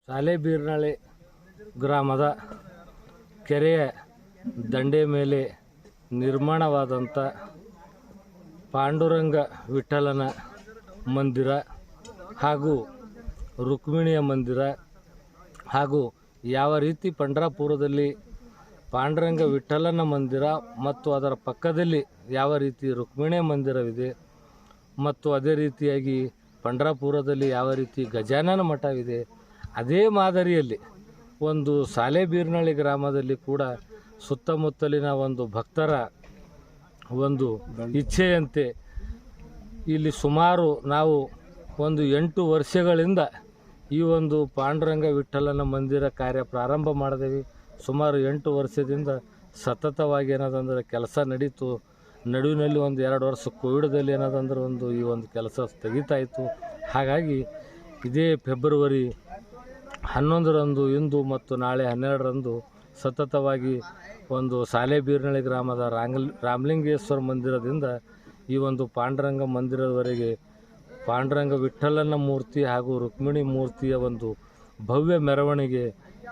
ಸಾಲೆಬೀರ್ನಳ್ಳಿ ಗ್ರಾಮದ ಕೆರೆಯ ದಂಡೆ ಮೇಲೆ ನಿರ್ಮಾಣವಾದಂಥ ಪಾಂಡುರಂಗ ವಿಠ್ಠಲನ ಮಂದಿರ ಹಾಗೂ ರುಕ್ಮಿಣಿಯ ಮಂದಿರ ಹಾಗೂ ಯಾವ ರೀತಿ ಪಂಢರಾಪುರದಲ್ಲಿ ಪಾಂಡುರಂಗ ವಿಠ್ಠಲನ ಮಂದಿರ ಮತ್ತು ಅದರ ಪಕ್ಕದಲ್ಲಿ ಯಾವ ರೀತಿ ರುಕ್ಮಿಣಿಯ ಮಂದಿರವಿದೆ ಮತ್ತು ಅದೇ ರೀತಿಯಾಗಿ ಪಂಢರಾಪುರದಲ್ಲಿ ಯಾವ ರೀತಿ ಗಜಾನನ ಮಠವಿದೆ, ಅದೇ ಮಾದರಿಯಲ್ಲಿ ಒಂದು ಸಾಲೆಬೀರ್ನಳ್ಳಿ ಗ್ರಾಮದಲ್ಲಿ ಕೂಡ ಸುತ್ತಮುತ್ತಲಿನ ಒಂದು ಭಕ್ತರ ಒಂದು ಇಚ್ಛೆಯಂತೆ ಇಲ್ಲಿ ಸುಮಾರು ನಾವು ಒಂದು 8 ವರ್ಷಗಳಿಂದ ಈ ಒಂದು ಪಾಂಡುರಂಗ ವಿಠ್ಠಲನ ಮಂದಿರ ಕಾರ್ಯ ಪ್ರಾರಂಭ ಮಾಡಿದೆವು. ಸುಮಾರು 8 ವರ್ಷದಿಂದ ಸತತವಾಗಿ ಏನದಂದ್ರೆ ಕೆಲಸ ನಡೀತು. ನಡುವಿನಲ್ಲಿ ಒಂದು 2 ವರ್ಷ ಕೋವಿಡ್ದಲ್ಲಿ ಏನದಂದ್ರೆ ಈ ಒಂದು ಕೆಲಸ ಸ್ಥಗಿತಾಯಿತು. ಹಾಗಾಗಿ ಇದೇ ಫೆಬ್ರವರಿ 11ರಂದು ಇಂದು ಮತ್ತು ನಾಳೆ 12ರಂದು ಸತತವಾಗಿ ಒಂದು ಸಾಲೆಬೀರ್ನಳ್ಳಿ ಗ್ರಾಮದ ರಾಮಲಿಂಗೇಶ್ವರ ಮಂದಿರದಿಂದ ಈ ಒಂದು ಪಾಂಡುರಂಗ ಮಂದಿರದವರೆಗೆ ಪಾಂಡುರಂಗ ವಿಠ್ಠಲನ ಮೂರ್ತಿ ಹಾಗೂ ರುಕ್ಮಿಣಿ ಮೂರ್ತಿಯ ಒಂದು ಭವ್ಯ ಮೆರವಣಿಗೆ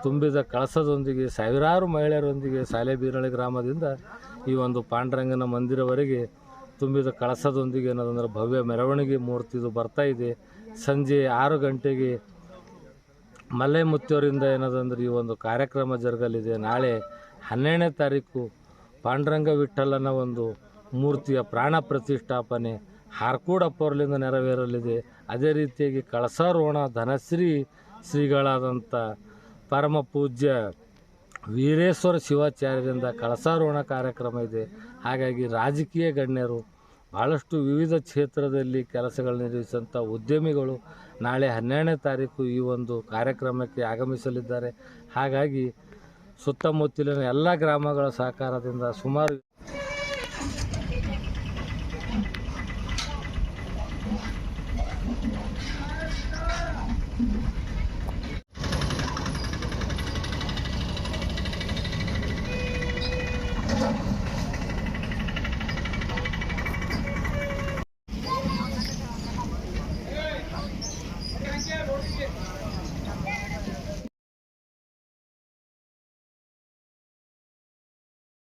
ತುಂಬಿದ ಕಳಸದೊಂದಿಗೆ ಸಾವಿರಾರು ಮಹಿಳೆಯರೊಂದಿಗೆ ಸಾಲೆಬೀರ್ನಳ್ಳಿ ಗ್ರಾಮದಿಂದ ಈ ಒಂದು ಪಾಂಡುರಂಗನ ಮಂದಿರವರೆಗೆ ತುಂಬಿದ ಕಳಸದೊಂದಿಗೆ ಏನದಂದ್ರೆ ಭವ್ಯ ಮೆರವಣಿಗೆ ಮೂರ್ತಿದು ಬರ್ತಾ ಇದೆ. ಸಂಜೆ 6 ಗಂಟೆಗೆ ಮಲ್ಲೆಮುತ್ತಿಯವರಿಂದ ಏನದಂದ್ರೆ ಈ ಒಂದು ಕಾರ್ಯಕ್ರಮ ಜರುಗಲಿದೆ. ನಾಳೆ 12ನೇ ತಾರೀಕು ಪಾಂಡುರಂಗ ವಿಠ್ಠಲನ ಒಂದು ಮೂರ್ತಿಯ ಪ್ರಾಣ ಪ್ರತಿಷ್ಠಾಪನೆ ಹಾರ್ಕೂಡಪ್ಪವ್ರಲಿಂದ ನೆರವೇರಲಿದೆ. ಅದೇ ರೀತಿಯಾಗಿ ಕಳಸಾರೋಹಣ ಧನಶ್ರೀ ಶ್ರೀಗಳಾದಂಥ ಪರಮ ಪೂಜ್ಯ ವೀರೇಶ್ವರ ಶಿವಾಚಾರ್ಯರಿಂದ ಕಳಸಾರೋಹಣ ಕಾರ್ಯಕ್ರಮ ಇದೆ. ಹಾಗಾಗಿ ರಾಜಕೀಯ ಗಣ್ಯರು, ಭಾಳಷ್ಟು ವಿವಿಧ ಕ್ಷೇತ್ರದಲ್ಲಿ ಕೆಲಸಗಳು ನಿರ್ವಹಿಸಿದಂಥ ಉದ್ಯಮಿಗಳು ನಾಳೆ 12ನೇ ತಾರೀಕು ಈ ಒಂದು ಕಾರ್ಯಕ್ರಮಕ್ಕೆ ಆಗಮಿಸಲಿದ್ದಾರೆ. ಹಾಗಾಗಿ ಸುತ್ತಮುತ್ತಲಿನ ಎಲ್ಲ ಗ್ರಾಮಗಳ ಸಹಕಾರದಿಂದ ಸುಮಾರು